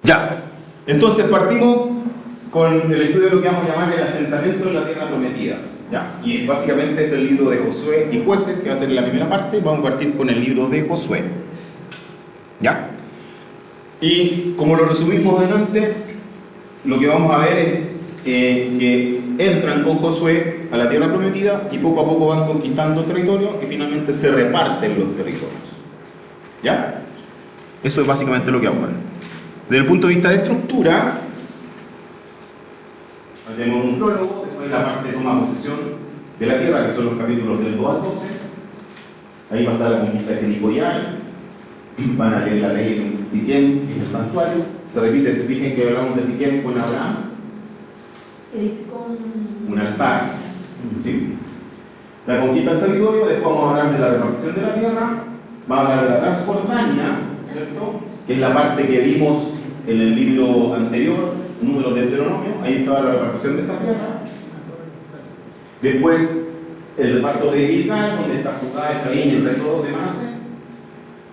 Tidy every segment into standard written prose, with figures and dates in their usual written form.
Ya, entonces partimos con el estudio de lo que vamos a llamar el asentamiento en la tierra prometida. Ya, y básicamente es el libro de Josué y Jueces, que va a ser la primera parte. Vamos a partir con el libro de Josué. ¿Ya? Y como lo resumimos adelante, lo que vamos a ver es que entran con Josué a la tierra prometida y poco a poco van conquistando territorio y finalmente se reparten los territorios. ¿Ya? Eso es básicamente lo que vamos a ver. Desde el punto de vista de estructura, tenemos un prólogo, después la parte de toma de posesión de la tierra, que son los capítulos del 2 al 12. Ahí va a estar la conquista de Jericó y Ai. Van a leer la ley en Siquem, en el santuario. Se repite, se fijen que hablamos de Siquem con Abraham. Edificó Un altar. ¿Sí? La conquista del territorio, después vamos a hablar de la repartición de la tierra. Vamos a hablar de la Transjordania, ¿cierto? Que es la parte que vimos en el libro anterior, número de Deuteronomio. Ahí estaba la repartición de esa tierra. Después, el reparto de Gilgal, donde está Judá, Efraín y el resto de Manasés.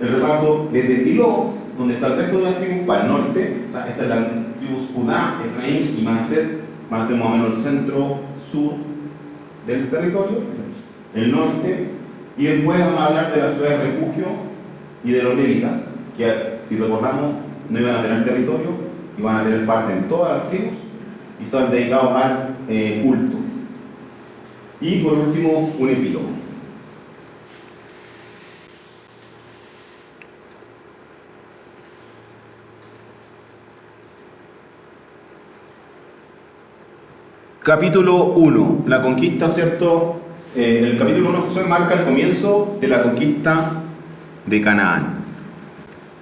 El reparto desde Silo, donde está el resto de las tribus para el norte. O sea, esta es la tribus Judá, Efraín y Manasés. Van a ser más o menos el centro-sur del territorio, el norte. Y después vamos a hablar de la ciudad de refugio y de los levitas, que si recordamos no iban a tener territorio, iban a tener parte en todas las tribus y estaban dedicados al culto. Y por último, un epílogo. Capítulo 1, la conquista, ¿cierto? El capítulo 1 de Josué marca el comienzo de la conquista de Canaán.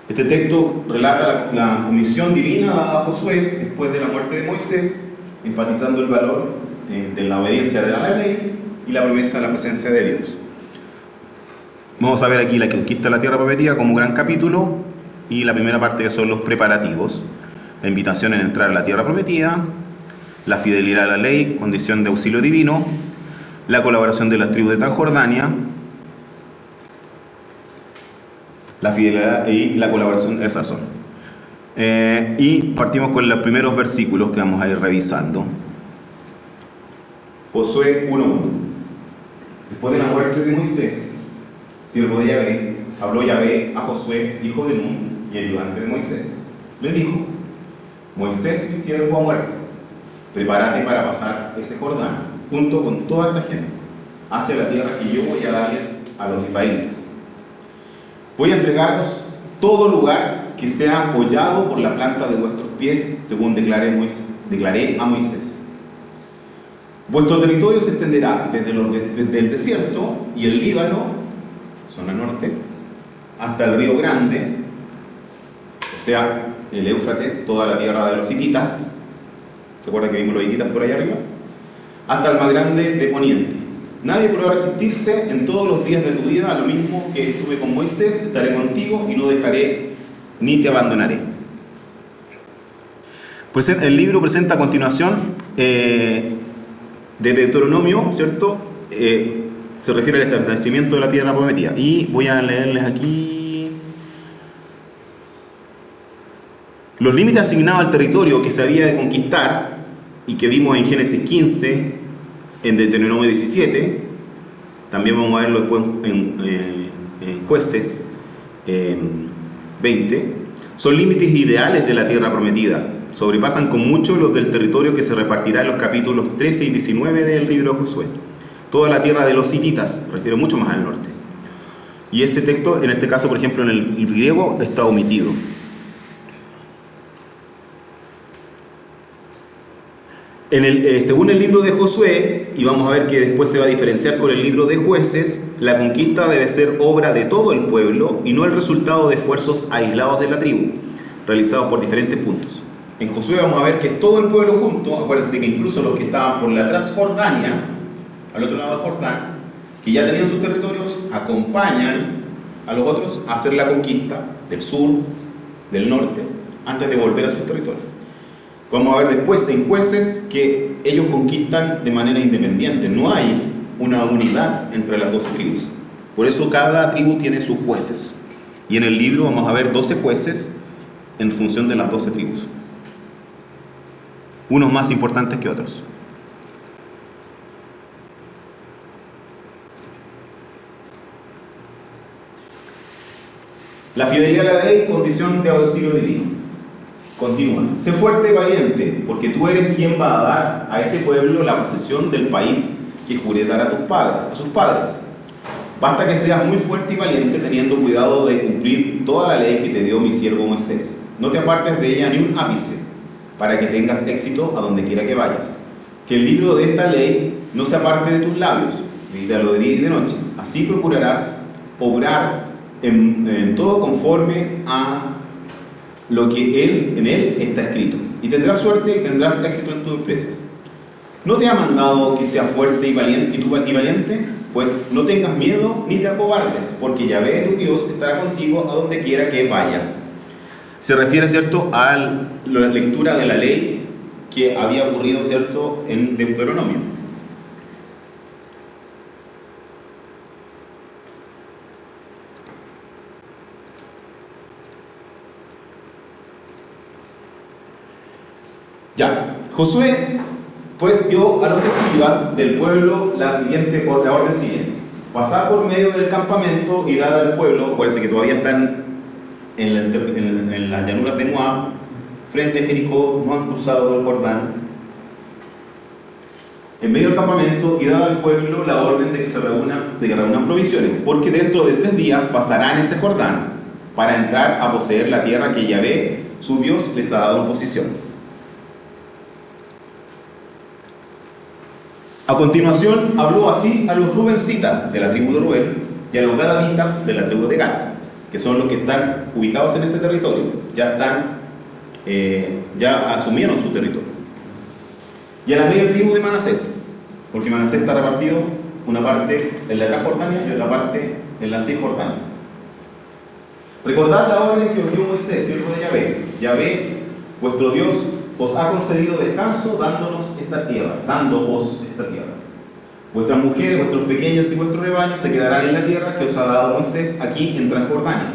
Este texto relata la comisión divina dada a Josué después de la muerte de Moisés, enfatizando el valor de la obediencia de la ley y la promesa de la presencia de Dios. Vamos a ver aquí la conquista de la tierra prometida como gran capítulo y la primera parte que son los preparativos, la invitación en entrar a la tierra prometida, la fidelidad a la ley, condición de auxilio divino, la colaboración de las tribus de Transjordania, la fidelidad y la colaboración, esas son. Y partimos con los primeros versículos que vamos a ir revisando. Josué 1:1. Después de la muerte de Moisés, siervo de Yahvé, habló Yahvé a Josué, hijo de Nun y ayudante de Moisés. Le dijo: Moisés, mi siervo, ha muerto. Prepárate para pasar ese Jordán, junto con toda esta gente, hacia la tierra que yo voy a darles a los israelitas. Voy a entregaros todo lugar que sea hollado por la planta de vuestros pies, según declaré a Moisés. Vuestro territorio se extenderá desde el desierto y el Líbano, zona norte, hasta el río Grande, o sea, el Éufrates, toda la tierra de los hititas. ¿Se acuerdan que vimos los hititas por ahí arriba? Hasta el más grande de Poniente. Nadie podrá resistirse en todos los días de tu vida, a lo mismo que estuve con Moisés, estaré contigo y no dejaré ni te abandonaré. Pues el libro presenta a continuación de Deuteronomio, ¿cierto? Se refiere al establecimiento de la tierra prometida. Y voy a leerles aquí los límites asignados al territorio que se había de conquistar y que vimos en Génesis 15, en Deuteronomio 17, también vamos a verlo después en Jueces 20, son límites ideales de la tierra prometida. Sobrepasan con mucho los del territorio que se repartirá en los capítulos 13 y 19 del libro de Josué. Toda la tierra de los hititas, refiere mucho más al norte. Y ese texto, en este caso, por ejemplo, en el griego, está omitido. Según el libro de Josué, y vamos a ver que después se va a diferenciar con el libro de Jueces, la conquista debe ser obra de todo el pueblo y no el resultado de esfuerzos aislados de la tribu, realizados por diferentes puntos. En Josué vamos a ver que es todo el pueblo junto. Acuérdense que incluso los que estaban por la Transjordania, al otro lado del Jordán, que ya tenían sus territorios, acompañan a los otros a hacer la conquista del sur, del norte, antes de volver a sus territorios. Vamos a ver después en Jueces que ellos conquistan de manera independiente. No hay una unidad entre las dos tribus. Por eso cada tribu tiene sus jueces. Y en el libro vamos a ver 12 jueces en función de las 12 tribus, unos más importantes que otros. La fidelidad a la ley, condición de auxilio divino. Continúa. Sé fuerte y valiente, porque tú eres quien va a dar a este pueblo la posesión del país que juré dar a tus padres, a sus padres. Basta que seas muy fuerte y valiente, teniendo cuidado de cumplir toda la ley que te dio mi siervo Moisés. No te apartes de ella ni un ápice, para que tengas éxito a donde quiera que vayas. Que el libro de esta ley no se aparte de tus labios, medítalo de día y de noche. Así procurarás obrar en todo conforme a lo que en él está escrito. Y tendrás suerte y tendrás éxito en tus empresas. ¿No te ha mandado que seas fuerte y valiente? Pues no tengas miedo ni te acobardes, porque Yahvé tu Dios estará contigo a donde quiera que vayas. Se refiere, ¿cierto?, a la lectura de la ley que había ocurrido, ¿cierto?, en Deuteronomio. Ya, Josué pues dio a los escribas del pueblo la orden siguiente: pasar por medio del campamento y dar al pueblo. Acuérdense que todavía están en las llanuras de Moab, frente a Jericó, no han cruzado el Jordán. En medio del campamento y dar al pueblo la orden de que reúnan provisiones, porque dentro de 3 días pasarán ese Jordán para entrar a poseer la tierra que Yahvé, su Dios, les ha dado en posesión. A continuación habló así a los rubencitas de la tribu de Rubén y a los gadaditas de la tribu de Gad, que son los que están ubicados en ese territorio, ya asumieron su territorio. Y a la media tribu de Manasés, porque Manasés está repartido una parte en la Transjordania y otra parte en la Cisjordania. Recordad la orden que os dio Moisés, siervo de Yahvé. Yahvé, vuestro Dios, os ha concedido descanso dándoos esta tierra. Vuestras mujeres, vuestros pequeños y vuestros rebaños se quedarán en la tierra que os ha dado Moisés aquí en Transjordania.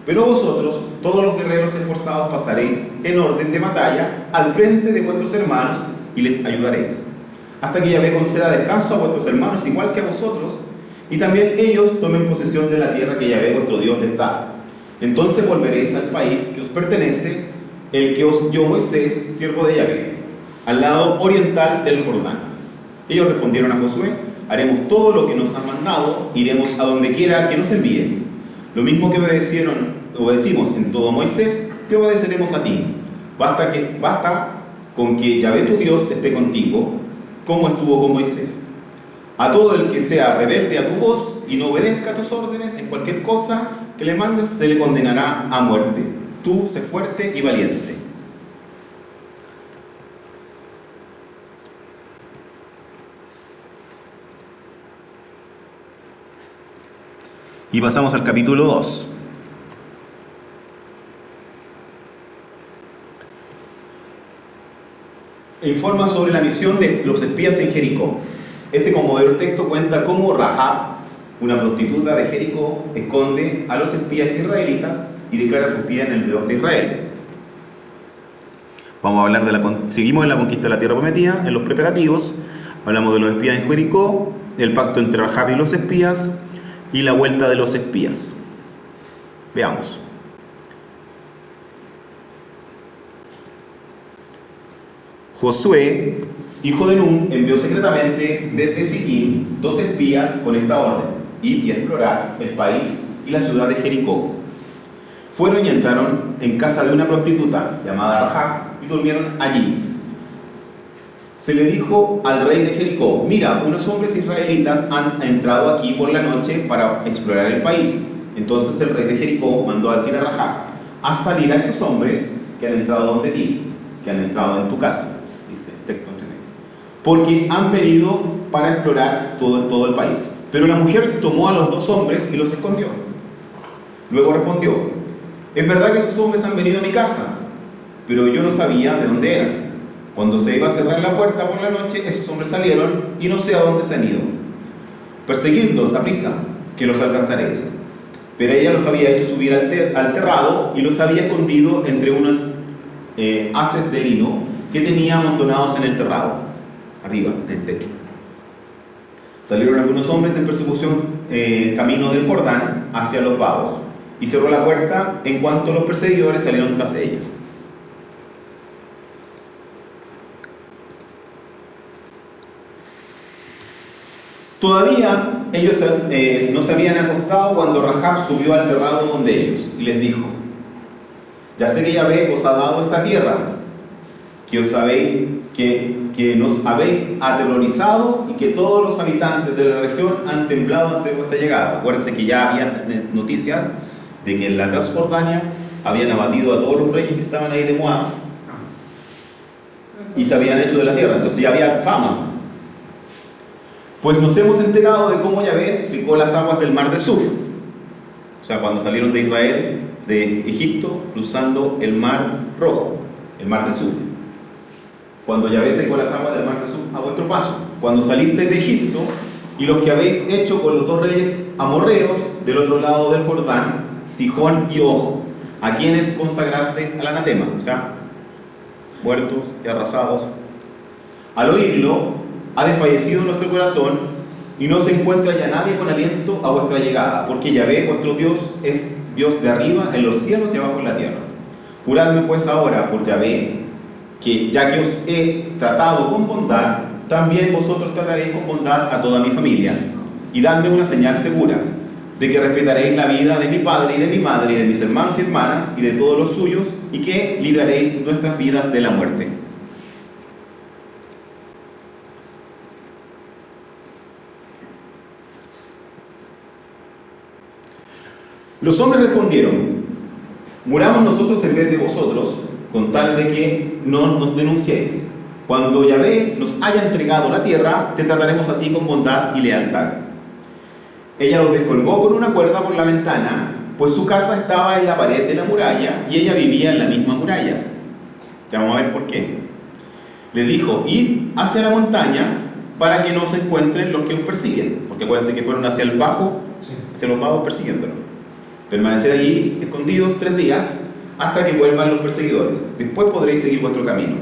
Pero vosotros, todos los guerreros esforzados, pasaréis en orden de batalla al frente de vuestros hermanos y les ayudaréis, hasta que Yahvé conceda descanso a vuestros hermanos igual que a vosotros, y también ellos tomen posesión de la tierra que Yahvé vuestro Dios les da. Entonces volveréis al país que os pertenece, el que os dio Moisés, siervo de Yahvé, al lado oriental del Jordán. Ellos respondieron a Josué: haremos todo lo que nos has mandado, iremos a donde quiera que nos envíes. Lo mismo que obedecimos en todo a Moisés, te obedeceremos a ti. Basta con que Yahvé tu Dios esté contigo, como estuvo con Moisés. A todo el que sea rebelde a tu voz y no obedezca a tus órdenes en cualquier cosa que le mandes, se le condenará a muerte. Tú sé fuerte y valiente. Y pasamos al capítulo 2. Informa sobre la misión de los espías en Jericó. Este conmovedor texto cuenta cómo Rahab, una prostituta de Jericó, esconde a los espías israelitas y declara su fe en el Dios de Israel. Vamos a hablar seguimos en la conquista de la tierra prometida, en los preparativos. Hablamos de los espías en Jericó, del pacto entre Rahab y los espías y la vuelta de los espías. Veamos. Josué, hijo de Nun, envió secretamente desde Sittim 2 espías con esta orden: ir y explorar el país y la ciudad de Jericó. Fueron y entraron en casa de una prostituta llamada Rahab y durmieron allí. Se le dijo al rey de Jericó: mira, unos hombres israelitas han entrado aquí por la noche para explorar el país. Entonces el rey de Jericó mandó a decir a Rahab: haz salir a esos hombres que han entrado donde ti, que han entrado en tu casa. Dice el texto entre medio. Porque han venido para explorar todo el país. Pero la mujer tomó a los 2 hombres y los escondió. Luego respondió: es verdad que esos hombres han venido a mi casa, pero yo no sabía de dónde eran. Cuando se iba a cerrar la puerta por la noche, esos hombres salieron y no sé a dónde se han ido. Perseguidlos a prisa, que los alcanzaréis. pero ella los había hecho subir al terrado y los había escondido entre unos haces de lino que tenía amontonados en el terrado, arriba, en el techo. Salieron algunos hombres en persecución camino del Jordán hacia los vados, y cerró la puerta en cuanto los perseguidores salieron tras ella. Todavía ellos no se habían acostado cuando Rahab subió al terrado donde ellos y les dijo: ya sé que Yahvé os ha dado esta tierra, que nos habéis aterrorizado y que todos los habitantes de la región han temblado ante vuestra llegada. Acuérdense que ya había noticias de que en la Transjordania habían abatido a todos los reyes que estaban ahí de Moab y se habían hecho de la tierra, entonces ya había fama. Pues nos hemos enterado de cómo Yahvé secó las aguas del mar de Suf, o sea, cuando salieron de Israel, de Egipto, cruzando el mar rojo, el mar de Suf. Cuando Yahvé secó las aguas del mar de Suf a vuestro paso, cuando saliste de Egipto, y los que habéis hecho con los dos reyes amorreos del otro lado del Jordán, Sihón y Og, a quienes consagrasteis al anatema, o sea, muertos y arrasados. Al oírlo, ha desfallecido nuestro corazón y no se encuentra ya nadie con aliento a vuestra llegada, porque Yahvé vuestro Dios es Dios de arriba en los cielos y abajo en la tierra. Juradme pues ahora por Yahvé, que ya que os he tratado con bondad, también vosotros trataréis con bondad a toda mi familia, y dadme una señal segura de que respetaréis la vida de mi padre y de mi madre y de mis hermanos y hermanas y de todos los suyos, y que libraréis nuestras vidas de la muerte. Los hombres respondieron: muramos nosotros en vez de vosotros, con tal de que no nos denunciéis. Cuando Yahvé nos haya entregado la tierra, te trataremos a ti con bondad y lealtad. Ella los descolgó con una cuerda por la ventana, pues su casa estaba en la pared de la muralla y ella vivía en la misma muralla. Ya vamos a ver por qué. Le dijo: id hacia la montaña para que no se encuentren los que os persiguen, porque acuérdense que fueron hacia el bajo, hacia los bajos persiguiéndolo. Permaneced allí escondidos 3 días hasta que vuelvan los perseguidores. Después podréis seguir vuestro camino.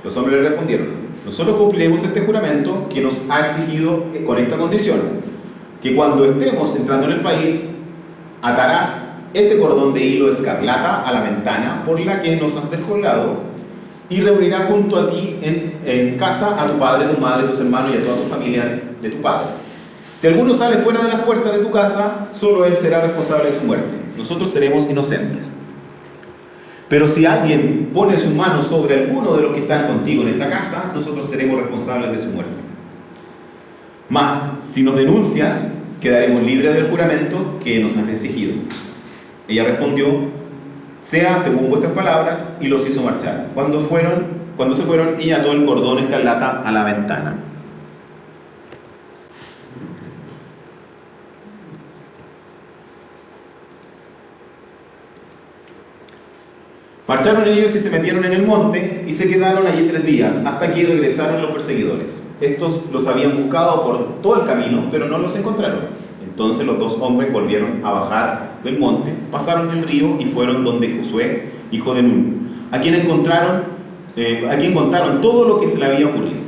Los hombres le respondieron: nosotros cumpliremos este juramento que nos ha exigido con esta condición, que cuando estemos entrando en el país, atarás este cordón de hilo escarlata a la ventana por la que nos has descolgado, y reunirás junto a ti en casa a tu padre, tu madre, tus hermanos y a toda tu familia de tu padre. Si alguno sale fuera de las puertas de tu casa, solo él será responsable de su muerte. Nosotros seremos inocentes. Pero si alguien pone su mano sobre alguno de los que están contigo en esta casa, nosotros seremos responsables de su muerte. Mas, si nos denuncias, quedaremos libres del juramento que nos has exigido. Ella respondió: sea según vuestras palabras, y los hizo marchar. Cuando se fueron, ella ató el cordón escarlata a la ventana. Marcharon ellos y se metieron en el monte y se quedaron allí 3 días, hasta que regresaron los perseguidores. Estos los habían buscado por todo el camino, pero no los encontraron. Entonces los 2 hombres volvieron a bajar del monte, pasaron el río y fueron donde Josué, hijo de Nun, a quien contaron todo lo que se le había ocurrido.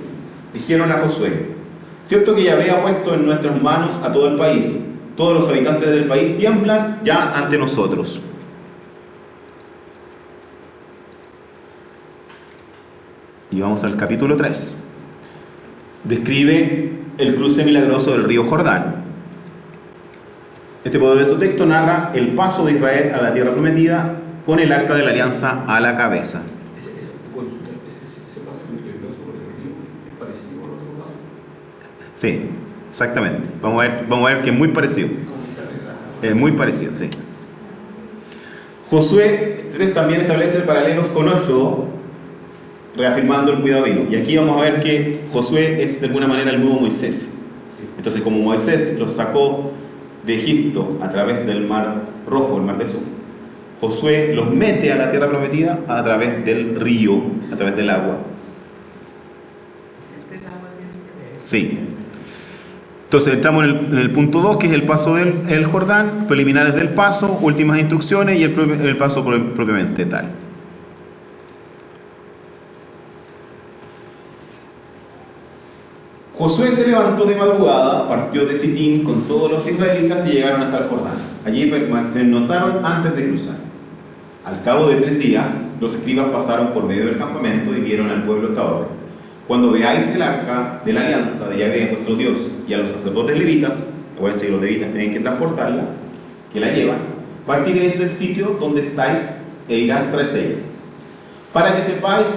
Dijeron a Josué: cierto que Yahvé ha puesto en nuestras manos a todo el país. Todos los habitantes del país tiemblan ya ante nosotros. Y vamos al capítulo 3. Describe el cruce milagroso del río Jordán. Este poderoso texto narra el paso de Israel a la tierra prometida con el arca de la alianza a la cabeza. Ese paso milagroso por el río es parecido al otro paso. Sí, exactamente. Vamos a ver que es muy parecido. Es muy parecido, sí. Josué 3 también establece paralelos con Éxodo, reafirmando el cuidado divino. Y aquí vamos a ver que Josué es de alguna manera el nuevo Moisés. Entonces, como Moisés los sacó de Egipto a través del mar rojo, el mar de Suf, Josué los mete a la tierra prometida a través del río, a través del agua. Sí. Entonces entramos en el punto 2, que es el paso del Jordán, preliminares del paso, últimas instrucciones y el paso propiamente tal. Josué se levantó de madrugada, partió de Sitín con todos los israelitas y llegaron hasta el Jordán. Allí pernotaron antes de cruzar. Al cabo de 3 días, los escribas pasaron por medio del campamento y dieron al pueblo esta orden: cuando veáis el arca de la alianza de Yahvé vuestro Dios y a los sacerdotes levitas, acuérdense que los levitas tienen que transportarla, que la llevan, partiréis del sitio donde estáis e irás tras ella, para que sepáis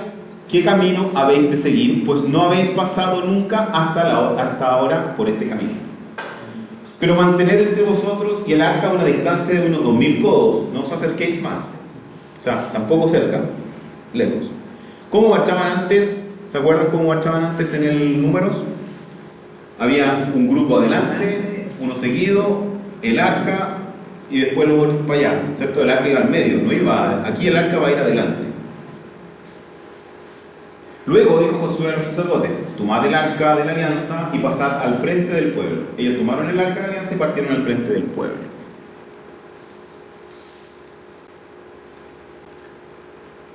qué camino habéis de seguir, pues no habéis pasado nunca hasta ahora por este camino. Pero mantened entre vosotros y el arca a una distancia de unos 2000 codos, no os acerquéis más. O sea, tampoco cerca, lejos. ¿Cómo marchaban antes? ¿Se acuerdan cómo marchaban antes en el Números? Había un grupo adelante, uno seguido, el arca y después los otros para allá, ¿cierto? El arca iba al medio, no iba, aquí el arca va a ir adelante. Luego dijo Josué a los sacerdotes: tomad el arca de la alianza y pasad al frente del pueblo. Ellos tomaron el arca de la alianza y partieron al frente del pueblo.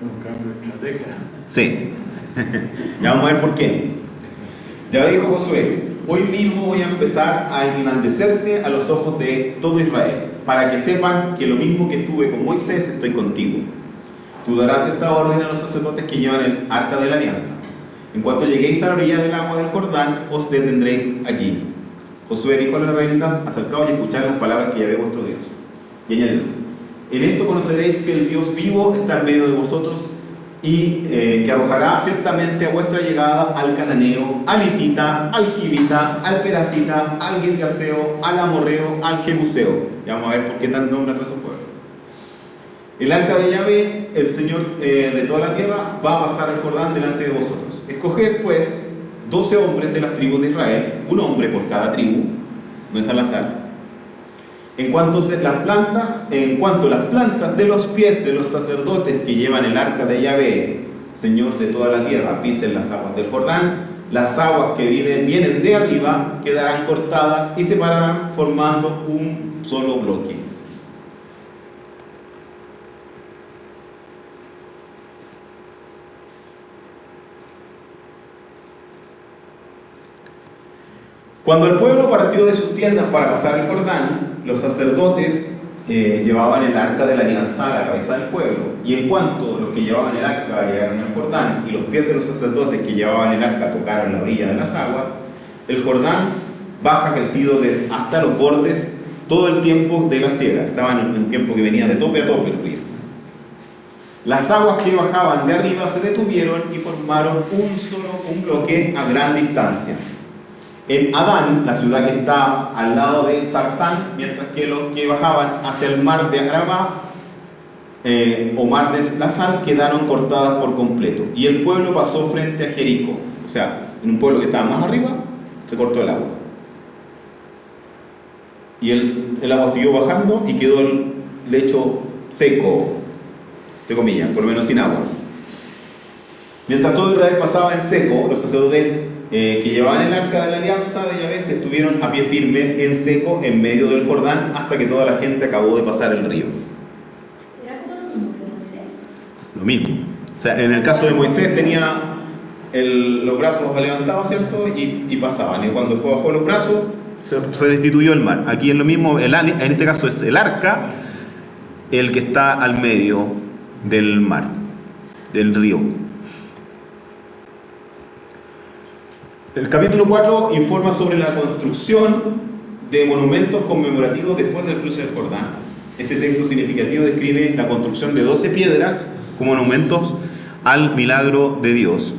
Un cambio de estrategia. Sí. Ya vamos a ver por qué. Ya dijo Josué: hoy mismo voy a empezar a engrandecerte a los ojos de todo Israel, para que sepan que lo mismo que estuve con Moisés, estoy contigo. Tú darás esta orden a los sacerdotes que llevan el arca de la alianza: en cuanto lleguéis a la orilla del agua del Jordán, os detendréis allí. Josué dijo a los israelitas: acercaos y escuchad las palabras que Yahvé vuestro Dios. Y añadió: en esto conoceréis que el Dios vivo está en medio de vosotros, y que arrojará ciertamente a vuestra llegada al cananeo, al hitita, al jibita, al perasita, al girgaseo, al amorreo, al jebuseo. Ya vamos a ver por qué tan nombran todos esos pueblos. El arca de Yahvé, el Señor de toda la tierra, va a pasar el Jordán delante de vosotros. Escoged pues 12 hombres de las tribus de Israel, un hombre por cada tribu, no es al azar. En cuanto las plantas de los pies de los sacerdotes que llevan el arca de Yahvé, Señor de toda la tierra, pisen las aguas del Jordán, las aguas que vienen de arriba quedarán cortadas y se separarán formando un solo bloque. Cuando el pueblo partió de sus tiendas para pasar el Jordán, los sacerdotes llevaban el arca de la alianza a la cabeza del pueblo. Y en cuanto los que llevaban el arca llegaron al Jordán y los pies de los sacerdotes que llevaban el arca tocaron la orilla de las aguas, el Jordán baja crecido hasta los bordes todo el tiempo de la siega. Estaban en un tiempo que venía de tope a tope el río. Las aguas que bajaban de arriba se detuvieron y formaron un bloque a gran distancia. En Adán, la ciudad que está al lado de Sartán, mientras que los que bajaban hacia el mar de Arabá o mar de la Sal quedaron cortadas por completo. Y el pueblo pasó frente a Jericó. O sea, en un pueblo que estaba más arriba, se cortó el agua. Y el agua siguió bajando y quedó el lecho seco, entre comillas, por lo menos sin agua. Mientras todo Israel pasaba en seco, los sacerdotes que llevaban el arca de la alianza de Yahvé se estuvieron a pie firme en seco en medio del Jordán hasta que toda la gente acabó de pasar el río. Era como lo mismo que Moisés. Lo mismo. O sea, en el caso de Moisés tenía los brazos levantados, ¿cierto? Y pasaban. Y cuando después bajó los brazos, se destituyó el mar. Aquí es lo mismo, en este caso es el arca el que está al medio del mar, del río. El capítulo 4 informa sobre la construcción de monumentos conmemorativos después del cruce del Jordán. Este texto significativo describe la construcción de 12 piedras como monumentos al milagro de Dios.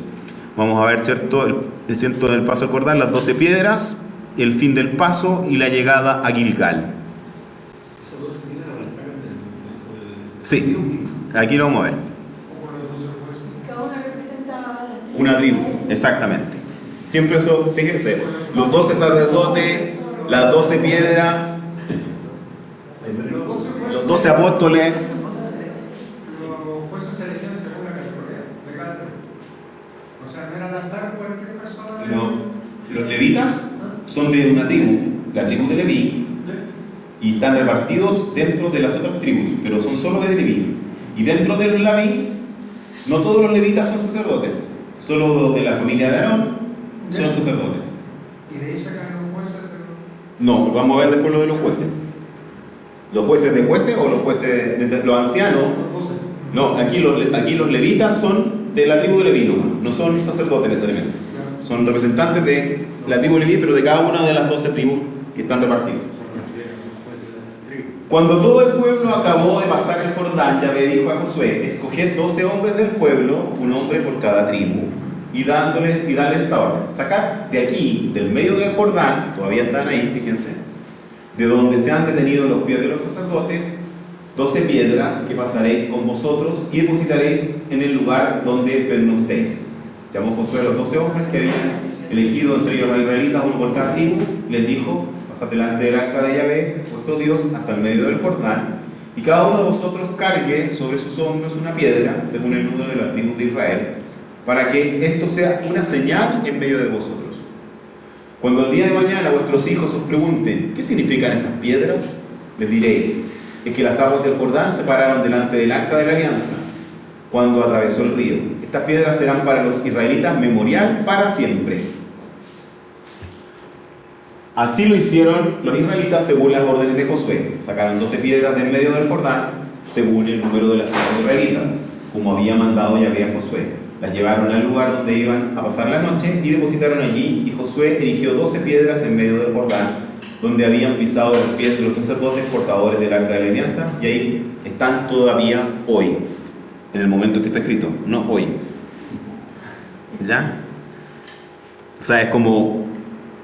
Vamos a ver, ¿cierto? El centro del paso al Jordán, las 12 piedras, el fin del paso y la llegada a Gilgal. ¿Esas 12 piedras las sacan del Sí, aquí lo vamos a ver. Cada una representaba las Una tribu, exactamente. Siempre eso, fíjense, los 12 sacerdotes, las 12 piedras, los 12 apóstoles. Los jueces se elegían según la categoría de cada tribu. O sea, no era al azar cualquier persona. No, los levitas, son de una tribu, la tribu de Leví, y están repartidos dentro de las otras tribus, pero son solo de Leví. Y dentro de Leví, no todos los levitas son sacerdotes, solo los de la familia de Aarón son sacerdotes. ¿Y de ahí sacan los jueces? No, vamos a ver después lo de los jueces. ¿Los jueces de jueces o los jueces de los ancianos? No, aquí los levitas son de la tribu de Leví, no son sacerdotes necesariamente. Son representantes de la tribu de Leví, pero de cada una de las 12 tribus que están repartidas. Cuando todo el pueblo acabó de pasar el Jordán, Yahvé dijo a Josué: escoged 12 hombres del pueblo, un hombre por cada tribu, y darles esta orden: sacad de aquí, del medio del Jordán, todavía están ahí, fíjense, de donde se han detenido los pies de los sacerdotes, 12 piedras que pasaréis con vosotros y depositaréis en el lugar donde pernoctéis. Llamó Josué a los 12 hombres que habían elegido entre ellos los israelitas, uno por cada tribu, les dijo: pasad delante del arca de Yahvé, vuestro Dios, hasta el medio del Jordán, y cada uno de vosotros cargue sobre sus hombros una piedra, según el número de las tribus de Israel, para que esto sea una señal en medio de vosotros. Cuando el día de mañana vuestros hijos os pregunten: ¿qué significan esas piedras?, les diréis: es que las aguas del Jordán se pararon delante del arca de la alianza cuando atravesó el río. Estas piedras serán para los israelitas memorial para siempre. Así lo hicieron los israelitas según las órdenes de Josué. Sacaron 12 piedras de en medio del Jordán según el número de las tribus israelitas, como había mandado Yahvé a Josué. Las llevaron al lugar donde iban a pasar la noche y depositaron allí, y Josué erigió 12 piedras en medio del Jordán, donde habían pisado los pies de los sacerdotes portadores del arca de la alianza, y ahí están todavía hoy, en el momento que está escrito, no hoy. ¿Ya? O sea, es como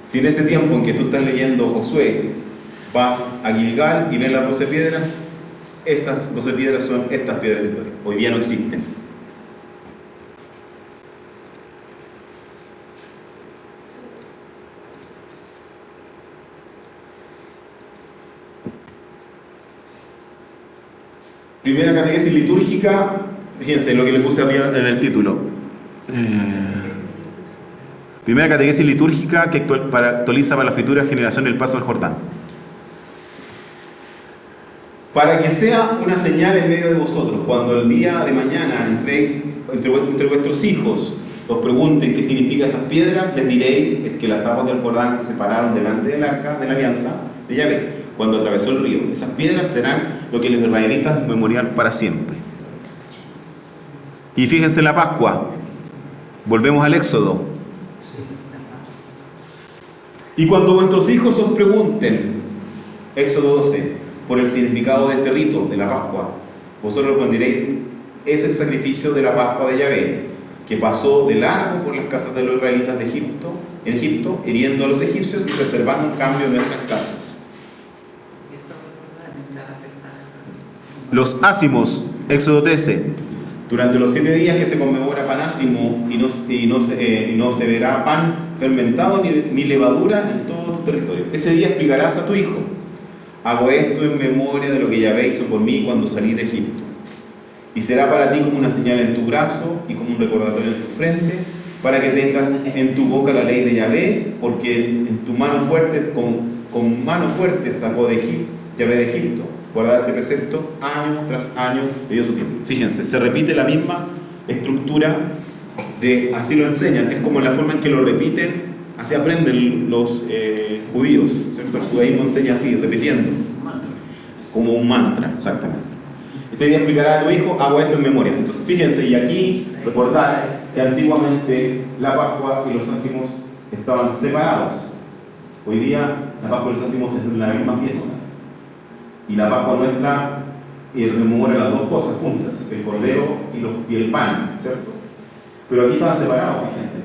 si en ese tiempo en que tú estás leyendo Josué vas a Gilgal y ves las 12 piedras, esas 12 piedras son estas piedras de hoy día no existen. Primera catequesis litúrgica, fíjense lo que le puse arriba en el título. Primera catequesis litúrgica que actualiza para la futura generación el paso del Jordán. Para que sea una señal en medio de vosotros, cuando el día de mañana entréis entre vuestros hijos, os pregunten qué significan esas piedras, les diréis: es que las aguas del Jordán se separaron delante del arca de la alianza de Yahvé cuando atravesó el río. Esas piedras serán lo que los israelitas memorial para siempre. Y fíjense la Pascua. Volvemos al Éxodo. Y cuando vuestros hijos os pregunten, Éxodo 12, por el significado de este rito de la Pascua, vosotros responderéis: es el sacrificio de la Pascua de Yahvé, que pasó de largo por las casas de los israelitas de Egipto, en Egipto, hiriendo a los egipcios y reservando un cambio en nuestras casas. Los ácimos, Éxodo 13. Durante los 7 días que se conmemora Panásimo y no se verá pan fermentado ni levadura en todo tu territorio. Ese día explicarás a tu hijo: hago esto en memoria de lo que Yahvé hizo por mí cuando salí de Egipto. Y será para ti como una señal en tu brazo y como un recordatorio en tu frente, para que tengas en tu boca la ley de Yahvé, porque en tu mano fuerte, con mano fuerte sacó de Egipto, Yahvé de Egipto. Guardar este precepto año tras año de su tiempo. Fíjense, se repite la misma estructura así lo enseñan, es como la forma en que lo repiten, así aprenden los judíos, ¿cierto? El judaísmo enseña así, repitiendo, como un mantra, exactamente. Este día explicará a tu hijo: hago esto en memoria. Entonces fíjense, y aquí recordar que antiguamente la Pascua y los ácimos estaban separados. Hoy día la Pascua y los ácimos es la misma fiesta. Y la Pascua nuestra rememora las dos cosas juntas, el cordero y el pan, ¿cierto? Pero aquí estaban separados, fíjense.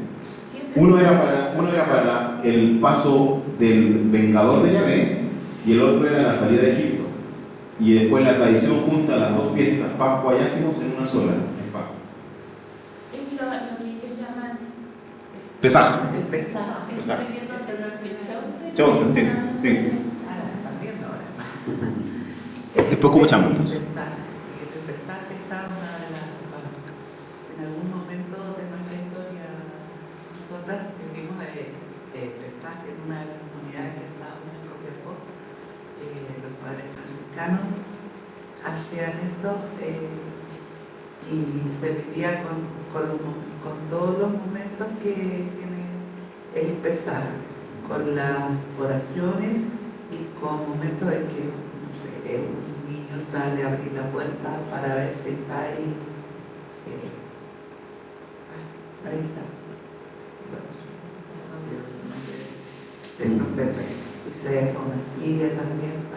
Uno era para el paso del vengador de Yahvé y el otro era la salida de Egipto. Y después la tradición junta las dos fiestas, Pascua y ácimos, en una sola, en Pascua. Es lo que llaman Pesaj. el Pesaj. Pesaj. Estoy viendo hacer el Chosen, sí. Después escuchamos entonces. El Pesaj está en algún momento de nuestra historia. Nosotras vivimos Pesaj en una de las y se vivía con todos los momentos que tiene el pesar, con las oraciones y con momentos en que, no sé, un niño sale a abrir la puerta para ver si está ahí. Ahí está. El profeta. Y se deja una silla también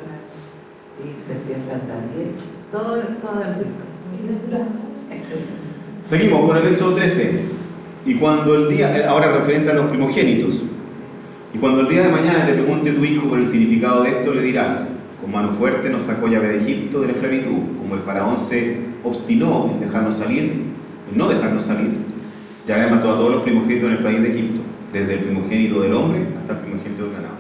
y se sientan también. Todo el rito. Seguimos con el Éxodo 13. Y cuando el día, ahora referencia a los primogénitos. Y cuando el día de mañana te pregunte tu hijo por el significado de esto, le dirás: con mano fuerte nos sacó Yahvé de Egipto de la esclavitud. Como el faraón se obstinó en dejarnos salir, en no dejarnos salir, Yahvé mató a todos los primogénitos en el país de Egipto, desde el primogénito del hombre hasta el primogénito del ganado.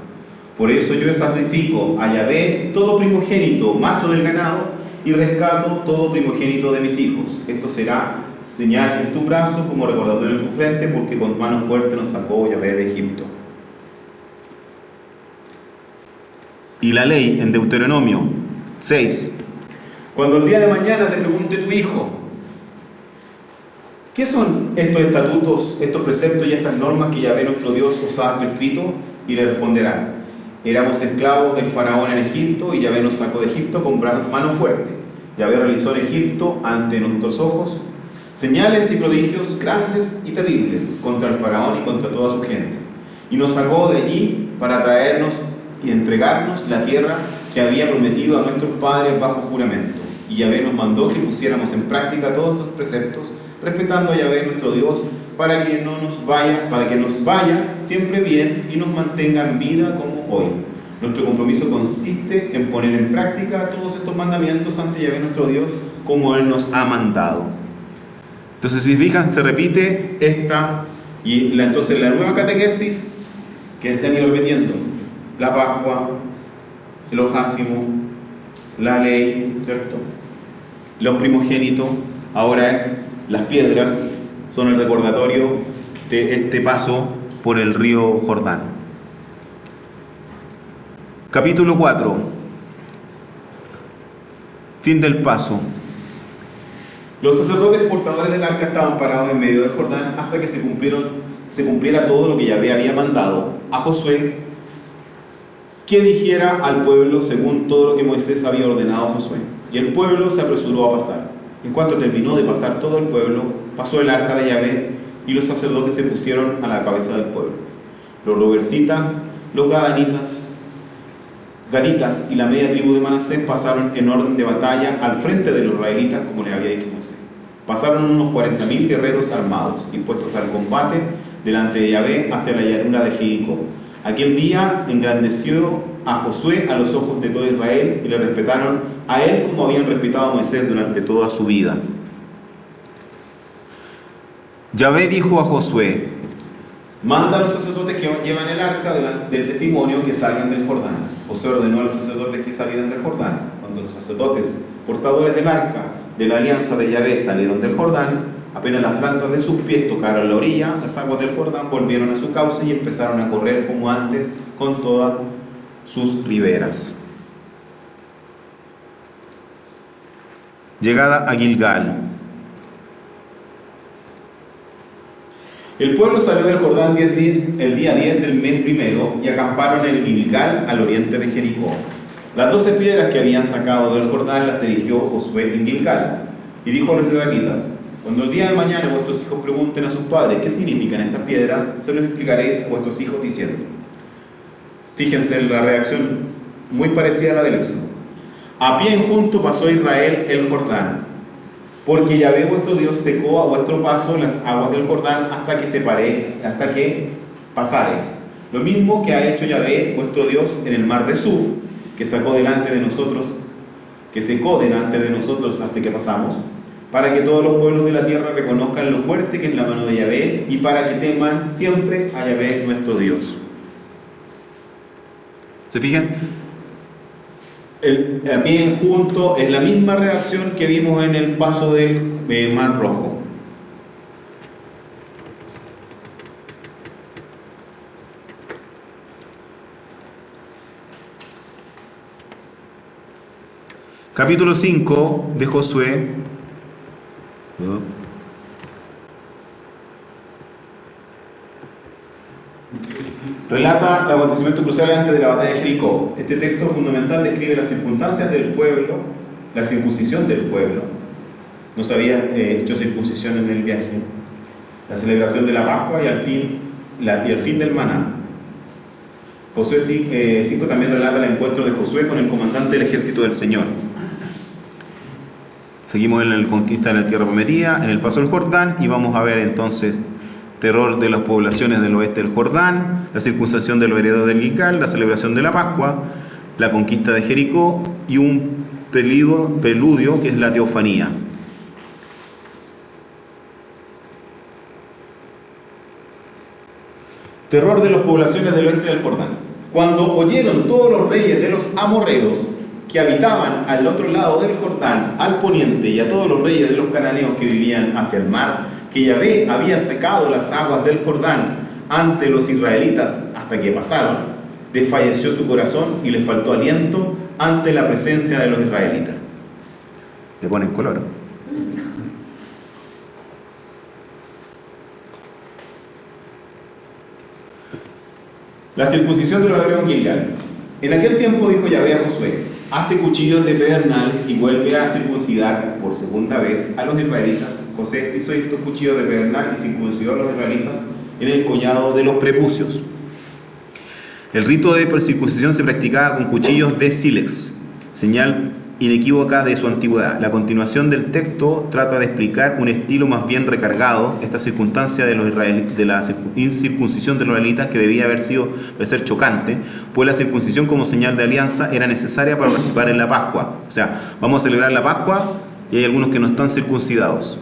Por eso yo sacrifico a Yahvé todo primogénito macho del ganado y rescato todo primogénito de mis hijos. Esto será señal en tu brazo como recordatorio en su frente, porque con mano fuerte nos sacó Yahvé de Egipto. Y la ley en Deuteronomio 6. Cuando el día de mañana te pregunte tu hijo: ¿qué son estos estatutos, estos preceptos y estas normas que Yahvé nuestro Dios os ha prescrito? Y le responderán: éramos esclavos del faraón en Egipto y Yahvé nos sacó de Egipto con mano fuerte. Yahvé realizó en Egipto ante nuestros ojos señales y prodigios grandes y terribles contra el faraón y contra toda su gente. Y nos sacó de allí para traernos y entregarnos la tierra que había prometido a nuestros padres bajo juramento. Y Yahvé nos mandó que pusiéramos en práctica todos estos preceptos, respetando a Yahvé nuestro Dios, para que nos vaya siempre bien y nos mantenga en vida como hoy. Nuestro compromiso consiste en poner en práctica todos estos mandamientos ante Yahvé nuestro Dios, como Él nos ha mandado. Entonces, si fijan, se repite esta, entonces la nueva catequesis que se han ido repitiendo: la Pascua, el ojásimo, la ley, ¿cierto? Los primogénitos, ahora es las piedras, son el recordatorio de este paso por el río Jordán. Capítulo 4. Fin del paso. Los sacerdotes portadores del arca estaban parados en medio del Jordán hasta que se cumpliera todo lo que Yahvé había mandado a Josué que dijera al pueblo según todo lo que Moisés había ordenado a Josué. Y el pueblo se apresuró a pasar. En cuanto terminó de pasar todo el pueblo, pasó el arca de Yahvé y los sacerdotes se pusieron a la cabeza del pueblo. Los robercitas, los gaditas y la media tribu de Manasés pasaron en orden de batalla al frente de los israelitas, como les había dicho Moisés. Pasaron unos 40.000 guerreros armados, dispuestos al combate delante de Yahvé hacia la llanura de Jericó. Aquel día engrandeció a Josué a los ojos de todo Israel y le respetaron a él como habían respetado a Moisés durante toda su vida. Yahvé dijo a Josué: manda a los sacerdotes que llevan el arca del testimonio que salgan del Jordán. Josué ordenó a los sacerdotes que salieran del Jordán. Cuando los sacerdotes portadores del arca de la alianza de Yahvé salieron del Jordán, apenas las plantas de sus pies tocaron la orilla, las aguas del Jordán volvieron a su cauce y empezaron a correr como antes con todas sus riberas. Llegada a Gilgal. El pueblo salió del Jordán el día 10 del mes primero y acamparon en Gilgal, al oriente de Jericó. Las 12 piedras que habían sacado del Jordán las erigió Josué en Gilgal. Y dijo a los israelitas: cuando el día de mañana vuestros hijos pregunten a sus padres qué significan estas piedras, se los explicaréis a vuestros hijos diciendo. Fíjense la reacción muy parecida a la del Éxodo. A pie enjunto pasó Israel el Jordán, porque Yahvé vuestro Dios secó a vuestro paso las aguas del Jordán hasta que pasareis. Lo mismo que ha hecho Yahvé vuestro Dios en el mar de Suf, que secó delante de nosotros hasta que pasamos, para que todos los pueblos de la tierra reconozcan lo fuerte que es la mano de Yahvé y para que teman siempre a Yahvé nuestro Dios. ¿Se fijan? A pie junto es la misma reacción que vimos en el paso del Mar Rojo. Capítulo 5 de Josué. Relata los acontecimientos cruciales antes de la batalla de Jericó. Este texto fundamental describe las circunstancias del pueblo, la circuncisión del pueblo. No se había hecho circuncisión en el viaje. La celebración de la Pascua y el fin del maná. Josué 5 también relata el encuentro de Josué con el comandante del ejército del Señor. Seguimos en la conquista de la tierra prometida, en el paso del Jordán, y vamos a ver entonces terror de las poblaciones del oeste del Jordán, la circuncisión de los herederos del Gilgal, la celebración de la Pascua, la conquista de Jericó y un preludio que es la teofanía. Terror de las poblaciones del oeste del Jordán. Cuando oyeron todos los reyes de los amorreos que habitaban al otro lado del Jordán, al poniente, y a todos los reyes de los cananeos que vivían hacia el mar, que Yahvé había secado las aguas del Jordán ante los israelitas hasta que pasaron, desfalleció su corazón y les faltó aliento ante la presencia de los israelitas. Le ponen color. La circuncisión de los hebreos en Gilgal. En aquel tiempo dijo Yahvé a Josué: hazte cuchillos de pedernal y vuelve a circuncidar por segunda vez a los israelitas. José hizo estos cuchillos de pedernal y circuncidó a los israelitas en el collado de los prepucios. El rito de circuncisión se practicaba con cuchillos de sílex, señal inequívoca de su antigüedad. La continuación del texto trata de explicar un estilo más bien recargado, esta circunstancia de la incircuncisión de los israelitas, que debía haber sido, parecer chocante, pues la circuncisión como señal de alianza era necesaria para participar en la Pascua. O sea, vamos a celebrar la Pascua y hay algunos que no están circuncidados.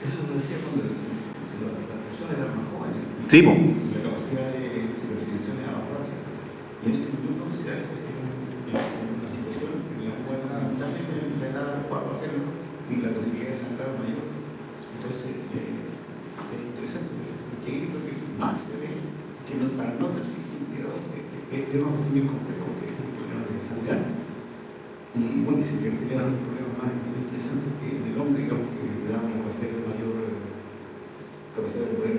Eso se decía cuando las personas eran más jóvenes. Sí, po. La capacidad de circuncisión era más rápida. Y en este minuto se hace una situación en la cual también la edad para hacerlo y la posibilidad de sangrar mayor. Entonces, es interesante. Porque hay lo que más se ve que no, para no estar circuncidados es más bien complejo, porque es un problema de sanidad. Y bueno, y se le generan un problema más interesante que en el hombre, digamos, que le da una capacidad de mayor capacidad de poder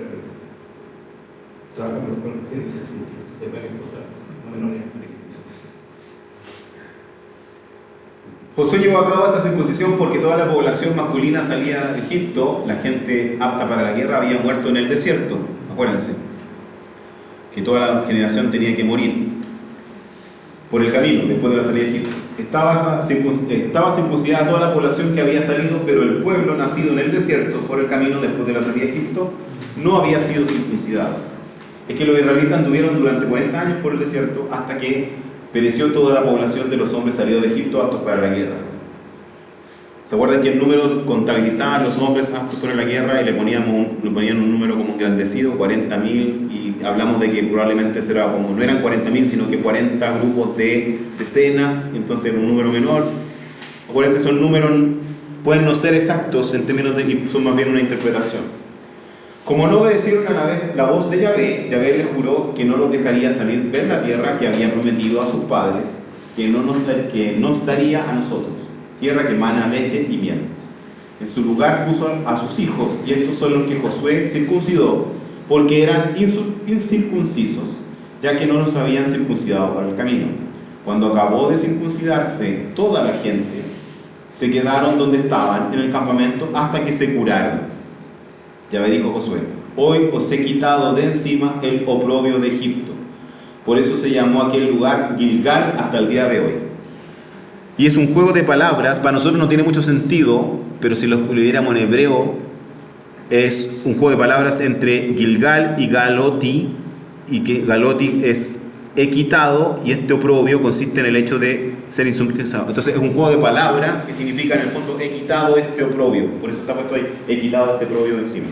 trabajar mejor con las mujeres y se siente. Entonces, hay varias cosas no menores. Josué llevó a cabo esta circuncisión porque toda la población masculina salía de Egipto, la gente apta para la guerra había muerto en el desierto. Acuérdense que toda la generación tenía que morir por el camino después de la salida de Egipto. Estaba circuncidada toda la población que había salido, pero el pueblo nacido en el desierto por el camino después de la salida de Egipto no había sido circuncidado. Es que los israelitas anduvieron durante 40 años por el desierto hasta que pereció toda la población de los hombres salidos de Egipto aptos para la guerra. ¿Se acuerdan que el número contabilizaban los hombres aptos para la guerra y le ponían un número como engrandecido, 40.000, y hablamos de que probablemente será como, no eran 40.000, sino que 40 grupos de decenas, entonces era un número menor. Acuérdense, esos números pueden no ser exactos en términos de que son más bien una interpretación. Como no obedecieron a la vez la voz de Yahvé, Yahvé les juró que no los dejaría salir ver la tierra que había prometido a sus padres, que nos daría a nosotros, tierra que emana leche y miel. En su lugar puso a sus hijos, y estos son los que Josué circuncidó, porque eran incircuncisos, ya que no los habían circuncidado para el camino. Cuando acabó de circuncidarse toda la gente, se quedaron donde estaban en el campamento hasta que se curaron. Yahvé dijo a Josué: hoy os he quitado de encima el oprobio de Egipto. Por eso se llamó aquel lugar Gilgal hasta el día de hoy. Y es un juego de palabras, para nosotros no tiene mucho sentido, pero si lo escribiéramos en hebreo, es un juego de palabras entre Gilgal y Galoti, y que Galoti es he quitado, y este oprobio consiste en el hecho de ser incircuncidado. Entonces es un juego de palabras que significa en el fondo he quitado este oprobio, por eso está puesto ahí, he quitado este oprobio de encima.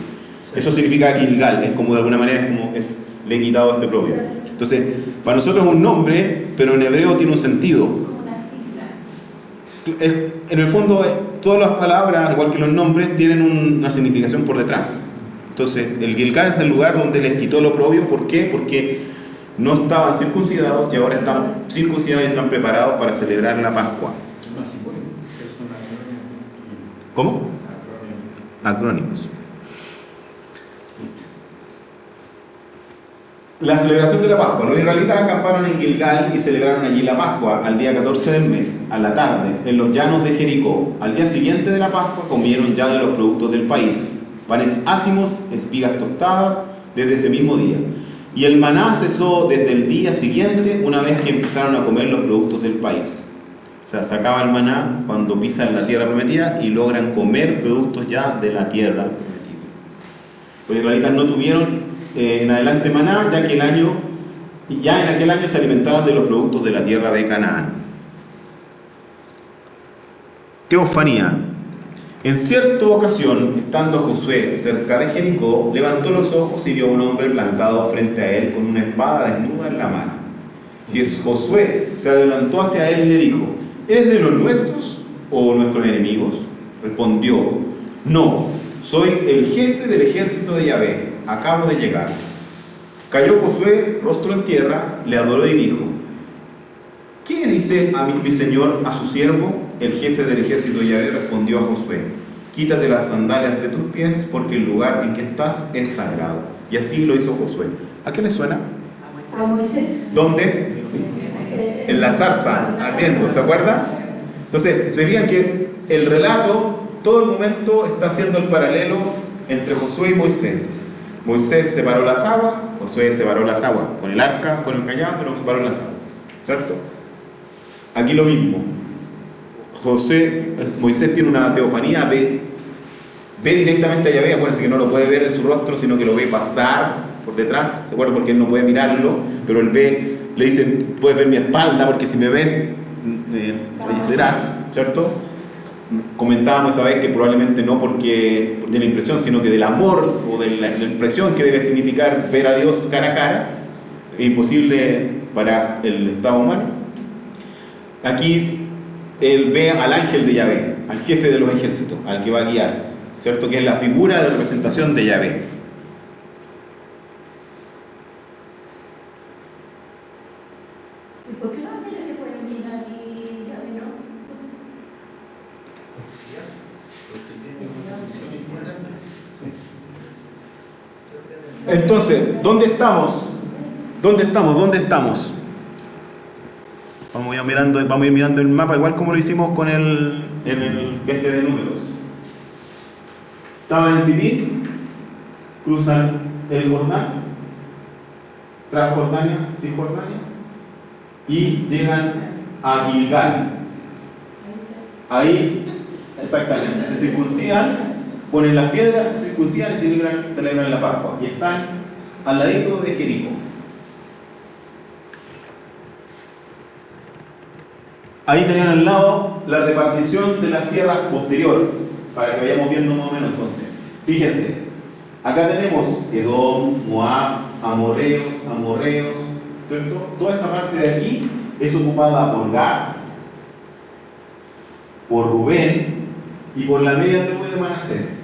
Eso significa Gilgal, es como de alguna manera le he quitado este oprobio. Entonces, para nosotros es un nombre, pero en hebreo tiene un sentido. Como una sigla. En el fondo, todas las palabras, igual que los nombres, tienen una significación por detrás. Entonces, el Gilgal es el lugar donde les quitó el oprobio. ¿Por qué? Porque no estaban circuncidados y ahora están circuncidados y están preparados para celebrar la Pascua. Es más simbólico. ¿Cómo? Acrónimos. La celebración de la Pascua. Los israelitas acamparon en Gilgal y celebraron allí la Pascua al día 14 del mes, a la tarde, en los llanos de Jericó. Al día siguiente de la Pascua comieron ya de los productos del país, panes ácimos, espigas tostadas, desde ese mismo día. Y el maná cesó desde el día siguiente, una vez que empezaron a comer los productos del país. O sea, se acaba el maná cuando pisan la tierra prometida y logran comer productos ya de la tierra prometida. Los israelitas no tuvieron en adelante maná, ya que ya en aquel año se alimentaron de los productos de la tierra de Canaán. Teofanía. En cierta ocasión, estando Josué cerca de Jericó, levantó los ojos y vio a un hombre plantado frente a él con una espada desnuda en la mano. Y Josué se adelantó hacia él y le dijo: ¿eres de los nuestros o nuestros enemigos? Respondió: no, soy el jefe del ejército de Yahvé, acabo de llegar. Cayó Josué, rostro en tierra, le adoró y dijo: ¿qué dice a mi señor a su siervo? El jefe del ejército de Yahvé respondió a Josué: quítate las sandalias de tus pies, porque el lugar en que estás es sagrado. Y así lo hizo Josué. ¿A qué le suena? A Moisés. ¿Dónde? En la zarza ardiendo, ¿se acuerda? Entonces, se fijan que el relato, todo el momento está haciendo el paralelo entre Josué y Moisés. Moisés separó las aguas, Josué separó las aguas con el arca, con el callado, pero separó las aguas, ¿cierto? Aquí lo mismo. Moisés tiene una teofanía, ve directamente a Yahvé. Acuérdense que no lo puede ver en su rostro, sino que lo ve pasar por detrás, ¿se acuerdan? Porque él no puede mirarlo, pero él ve, le dice: puedes ver mi espalda, porque si me ves, fallecerás, ¿cierto? Comentábamos esa vez que probablemente no porque de la impresión, sino que del amor o de la impresión que debe significar ver a Dios cara a cara, es imposible para el estado humano. Aquí él ve al ángel de Yahvé, al jefe de los ejércitos, al que va a guiar, ¿cierto? Que es la figura de representación de Yahvé. ¿Y por qué los ángeles se pueden mirar y Yahvé no? Entonces, ¿dónde estamos? ¿Dónde estamos? ¿Dónde estamos? Vamos a ir mirando el mapa, igual como lo hicimos en el viaje de números. Estaban en Sitín, cruzan el Jordán, Transjordania, Cisjordania, y llegan a Gilgal. Ahí, exactamente, se circuncidan, ponen las piedras, se circuncidan y celebran la Pascua. Y están al ladito de Jericó. Ahí tenían al lado la repartición de las tierras posterior, para que vayamos viendo más o menos entonces. Fíjense, acá tenemos Edom, Moab, amorreos, ¿cierto? Toda esta parte de aquí es ocupada por Gad, por Rubén y por la media tribu de Manasés,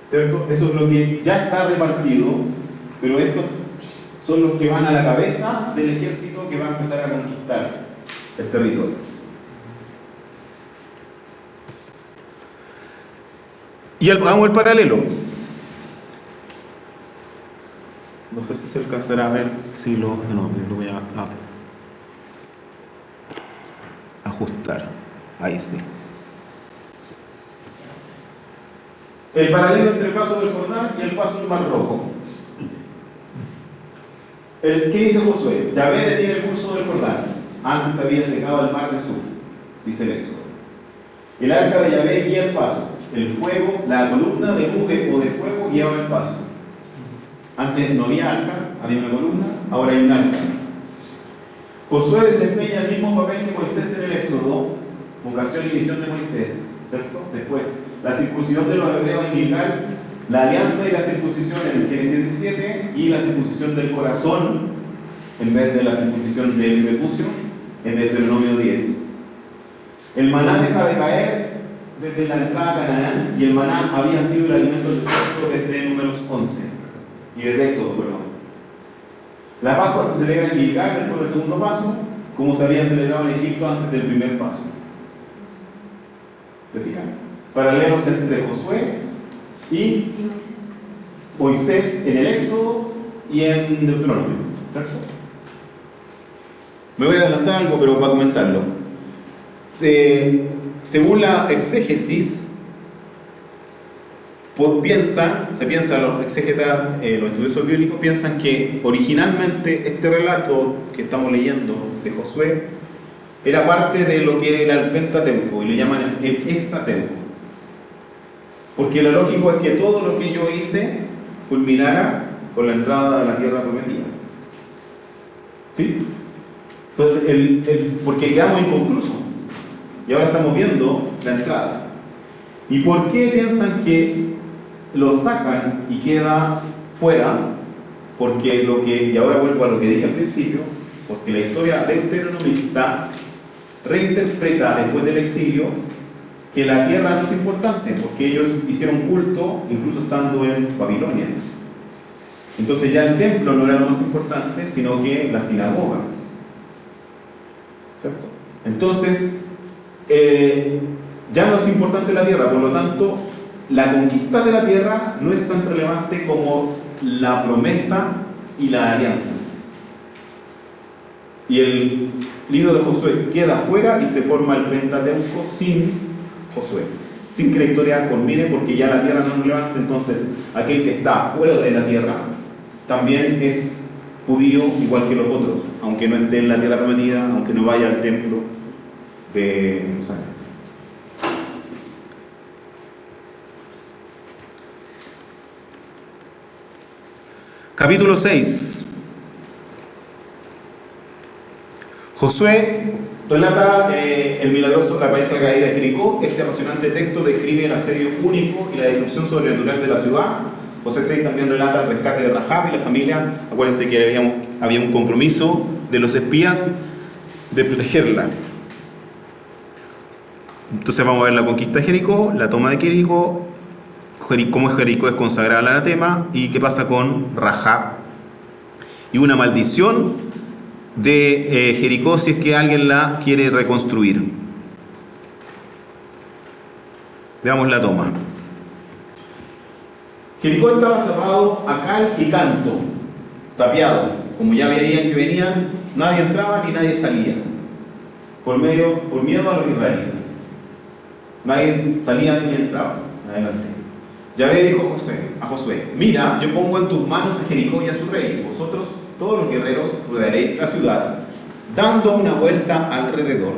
¿cierto? Eso es lo que ya está repartido, pero estos son los que van a la cabeza del ejército que va a empezar a conquistar el territorio. Y hagamos el paralelo. No sé si se alcanzará a ver si lo voy a ajustar. Ahí sí. El paralelo entre el paso del Jordán y el paso del Mar Rojo. ¿Qué dice Josué? Yahvé detiene el curso del Jordán. Antes había secado el mar de Suf, dice el Éxodo. El arca de Yahvé guía el paso. El fuego, la columna de nube o de fuego guiaba el paso. Antes no había arca, había una columna, ahora hay un arca. Josué desempeña el mismo papel que Moisés en el Éxodo, vocación y misión de Moisés, ¿cierto? Después, la circuncisión de los hebreos en Gilgal, la alianza y la circuncisión en Génesis 17 y la circuncisión del corazón en vez de la circuncisión del prepucio en Deuteronomio 10. El maná deja de caer desde la entrada a Canaán y el maná había sido el alimento del desierto desde Números 11 y desde Éxodo, perdón. La Pascua se celebra en Gilgal después del segundo paso, como se había celebrado en Egipto antes del primer paso. ¿Se fijan? Paralelos entre Josué y Moisés en el Éxodo y en Deuteronomio, ¿cierto? Me voy a adelantar algo, pero para comentarlo. Según la exégesis, se piensa, los exégetas, los estudiosos bíblicos piensan que originalmente este relato que estamos leyendo de Josué era parte de lo que era el Pentateuco, y le llaman el Hexateuco. Porque lo lógico es que todo lo que yo hice culminara con la entrada a la tierra prometida. ¿Sí? Entonces, porque quedamos inconclusos. Y ahora estamos viendo la entrada. ¿Y por qué piensan que lo sacan y queda fuera? Porque y ahora vuelvo a lo que dije al principio, porque la historia deuteronomista reinterpreta después del exilio que la tierra no es importante, porque ellos hicieron culto incluso estando en Babilonia. Entonces ya el templo no era lo más importante, sino que la sinagoga. ¿Cierto? Entonces, ya no es importante la tierra, por lo tanto, la conquista de la tierra no es tan relevante como la promesa y la alianza. Y el libro de Josué queda fuera y se forma el Pentateuco sin Josué, sin que la historia culmine, porque ya la tierra no es relevante. Entonces, aquel que está fuera de la tierra también es judío igual que los otros, aunque no esté en la tierra prometida, aunque no vaya al templo de Jerusalén. Capítulo 6. Josué relata el milagroso, la apariencia caída de Jericó. Este apasionante texto describe el asedio único y la destrucción sobrenatural de la ciudad. Josué 6 también relata el rescate de Rahab y la familia. Acuérdense que había un compromiso de los espías de protegerla. Entonces vamos a ver la conquista de Jericó, la toma de Jericó, cómo Jericó es consagrada al anatema y qué pasa con Rahab. Y una maldición de Jericó si es que alguien la quiere reconstruir. Veamos la toma. Jericó estaba cerrado a cal y canto, tapiado. Como ya veían que venían, nadie entraba ni nadie salía, por miedo a los israelitas. Nadie salía ni entraba. Adelante. Yahvé dijo a Josué: mira, yo pongo en tus manos a Jericó y a su rey. Vosotros, todos los guerreros, rodearéis la ciudad, dando una vuelta alrededor.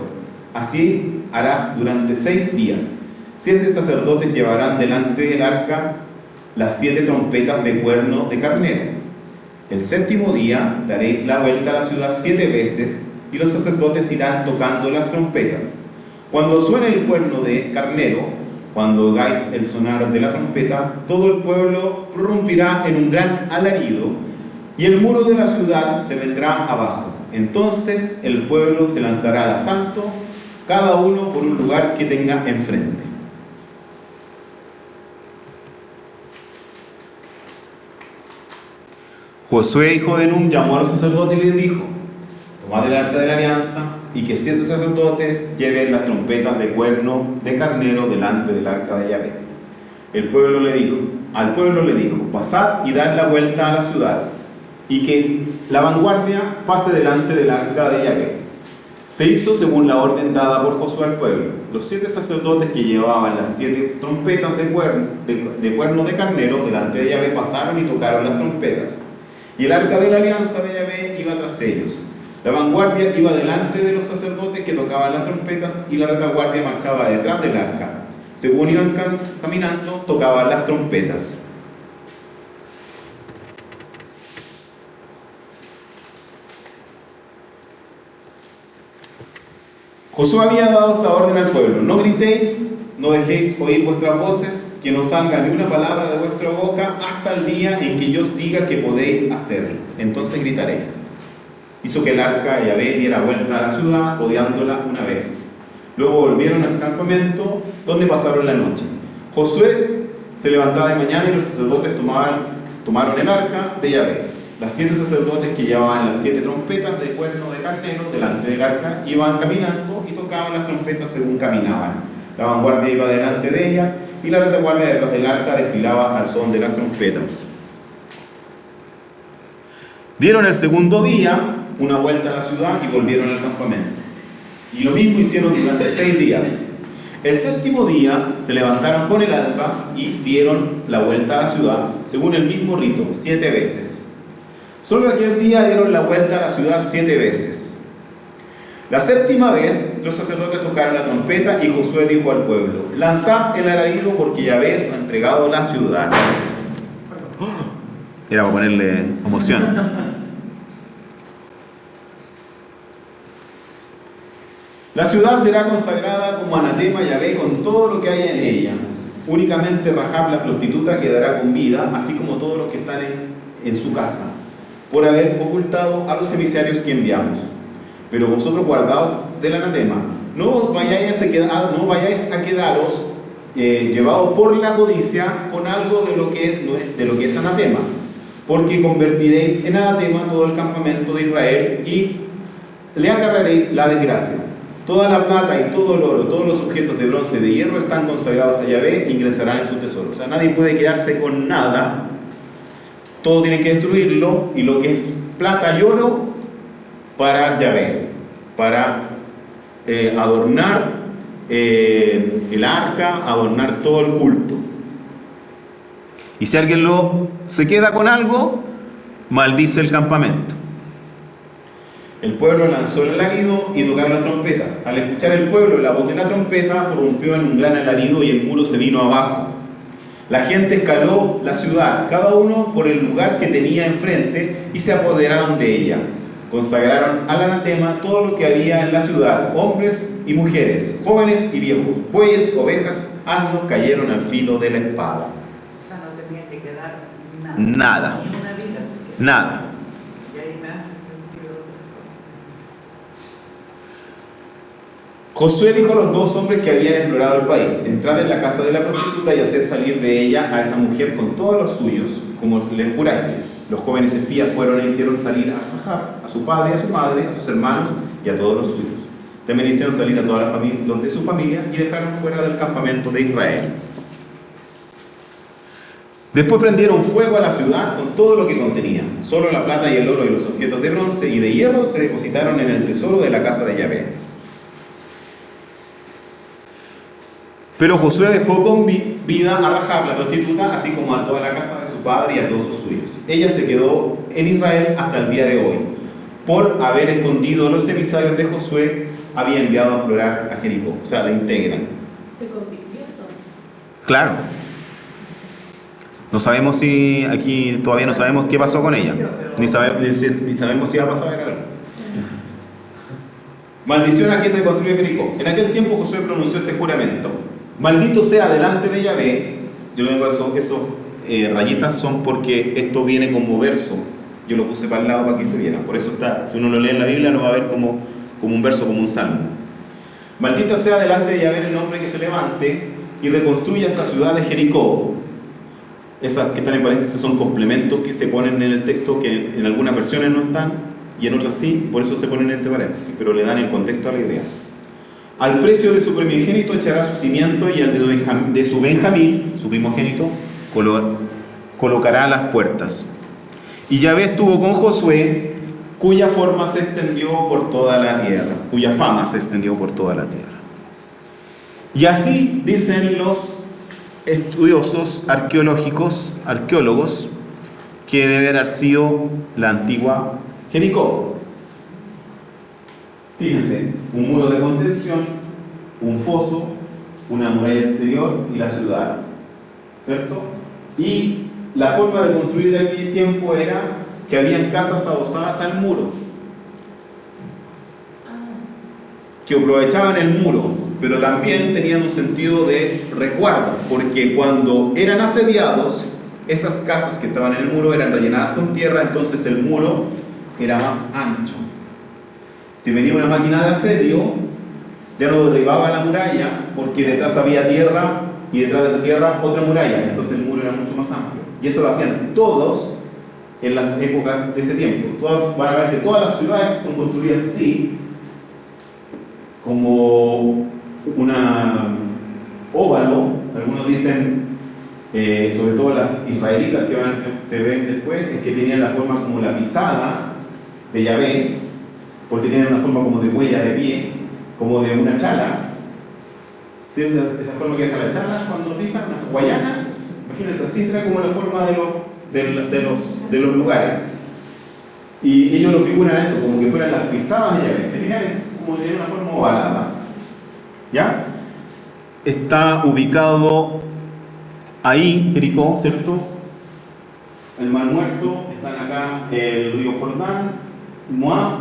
Así harás durante 6 días. 7 sacerdotes llevarán delante del arca las 7 trompetas de cuerno de carnero. El 7º día daréis la vuelta a la ciudad 7 veces, y los sacerdotes irán tocando las trompetas. Cuando suene el cuerno de carnero, cuando oigáis el sonar de la trompeta, todo el pueblo prorrumpirá en un gran alarido, y el muro de la ciudad se vendrá abajo. Entonces el pueblo se lanzará al asalto, cada uno por un lugar que tenga enfrente. Josué, hijo de Nun, llamó a los sacerdotes y les dijo: tomad el arca de la alianza, y que 7 sacerdotes lleven las trompetas de cuerno de carnero delante del arca de Yahvé. Al pueblo le dijo: pasad y dad la vuelta a la ciudad, y que la vanguardia pase delante del arca de Yahvé. Se hizo según la orden dada por Josué al pueblo. Los 7 sacerdotes que llevaban las 7 trompetas de cuerno de carnero delante de Yahvé pasaron y tocaron las trompetas, y el arca de la alianza de Yahvé iba tras ellos. La vanguardia iba delante de los sacerdotes que tocaban las trompetas, y la retaguardia marchaba detrás del arca. Según iban caminando, tocaban las trompetas. Josué había dado esta orden al pueblo: no gritéis, no dejéis oír vuestras voces, que no salga ni una palabra de vuestra boca hasta el día en que yo os diga que podéis hacerlo. Entonces gritaréis. Hizo que el arca de Yahvé diera vuelta a la ciudad, rodeándola una vez. Luego volvieron al campamento, donde pasaron la noche. Josué se levantaba de mañana y los sacerdotes tomaron el arca de Yahvé. Las 7 sacerdotes que llevaban las 7 trompetas de cuerno de carnero delante del arca iban caminando y tocaban las trompetas según caminaban. La vanguardia iba delante de ellas y la retaguardia detrás del arca desfilaba al son de las trompetas. Dieron el segundo día una vuelta a la ciudad y volvieron al campamento. Y lo mismo hicieron durante 6 días. El séptimo día se levantaron con el alba y dieron la vuelta a la ciudad, según el mismo rito, 7 veces. Solo aquel día dieron la vuelta a la ciudad 7 veces. La séptima vez, los sacerdotes tocaron la trompeta y Josué dijo al pueblo: lanzad el alarido porque Yahvé os ha entregado la ciudad. Era para ponerle emoción. La ciudad será consagrada como anatema a Yahvé con todo lo que haya en ella. Únicamente Rahab la prostituta quedará con vida, así como todos los que están en su casa, por haber ocultado a los emisarios que enviamos. Pero vosotros guardaos del anatema, no vayáis a quedaros llevados por la codicia con algo de lo que es anatema, porque convertiréis en anatema todo el campamento de Israel y le acarreréis la desgracia. Toda la plata y todo el oro, todos los objetos de bronce y de hierro están consagrados a Yahvé e ingresarán en su tesoro. O sea, nadie puede quedarse con nada. Todo tiene que destruirlo, y lo que es plata y oro para Yahvé, para adornar el arca, adornar todo el culto. Y si alguien se queda con algo, maldice el campamento. El pueblo lanzó el alarido y tocaron las trompetas. Al escuchar el pueblo la voz de la trompeta, prorrumpió en un gran alarido y el muro se vino abajo. La gente escaló la ciudad, cada uno por el lugar que tenía enfrente, y se apoderaron de ella. Consagraron al anatema todo lo que había en la ciudad, hombres y mujeres, jóvenes y viejos, bueyes, ovejas, asnos cayeron al filo de la espada. O sea, no tenía que quedar nada. Nada. Ni una vida siquiera. Nada. Y ahí me hace sentido otra cosa. Josué dijo a los 2 hombres que habían explorado el país: entrad en la casa de la prostituta y haced salir de ella a esa mujer con todos los suyos, como les juráis. Los jóvenes espías fueron e hicieron salir a Rahab, a su padre y a su madre, a sus hermanos y a todos los suyos. También hicieron salir a toda la familia, los de su familia, y dejaron fuera del campamento de Israel. Después prendieron fuego a la ciudad con todo lo que contenía. Solo la plata y el oro y los objetos de bronce y de hierro se depositaron en el tesoro de la casa de Yahvé. Pero Josué dejó con vida a Rahab la prostituta, así como a toda la casa de su padre y a todos sus suyos. Ella se quedó en Israel hasta el día de hoy. Por haber escondido a los emisarios de Josué, había enviado a explorar a Jericó. O sea, la integran. Se convirtió entonces. Claro. No sabemos si aquí todavía no sabemos qué pasó con ella. Ni sabemos si va a pasar algo. Maldición a quien reconstruye Jericó. En aquel tiempo Josué pronunció este juramento: maldito sea delante de Yahvé. Yo lo digo eso rayitas son porque esto viene como verso. Yo lo puse para el lado para que se viera. Por eso está, si uno lo lee en la Biblia, lo va a ver como un verso, como un salmo. Maldita sea delante de Yahvé el hombre que se levante y reconstruya esta ciudad de Jericó. Esas que están en paréntesis son complementos que se ponen en el texto, que en algunas versiones no están y en otras sí, por eso se ponen entre paréntesis, pero le dan el contexto a la idea. Al precio de su primogénito echará su cimiento, y al de su Benjamín, su primogénito, colocará las puertas. Y Yahvé estuvo con Josué, cuya fama se extendió por toda la tierra. Y así dicen los estudiosos arqueólogos, que debe haber sido la antigua Jericó. Fíjense, un muro de contención, un foso, una muralla exterior y la ciudad, ¿cierto? Y la forma de construir de aquel tiempo era que habían casas adosadas al muro, que aprovechaban el muro, pero también tenían un sentido de resguardo, porque cuando eran asediados, esas casas que estaban en el muro eran rellenadas con tierra, entonces el muro era más ancho. Si venía una máquina de asedio, ya no derribaba la muralla, porque detrás había tierra y detrás de esa tierra otra muralla, entonces el muro era mucho más amplio. Y eso lo hacían todos en las épocas de ese tiempo. Todos van a ver que todas las ciudades son construidas así, como óvalo. Algunos dicen, sobre todo las israelitas que se ven después, es que tenían la forma como la pisada de Yahvé, porque tienen una forma como de huella de pie, como de una chala. ¿Sí? Esa forma que deja la chala cuando pisan, una guayana. Imagínense, así será como la forma de los lugares. Y ellos lo figuran eso, como que fueran las pisadas de Yahvé. ¿Se fijan? Como de una forma ovalada. ¿Ya? Está ubicado ahí, Jericó, ¿cierto? El Mar Muerto, están acá el río Jordán, Moab,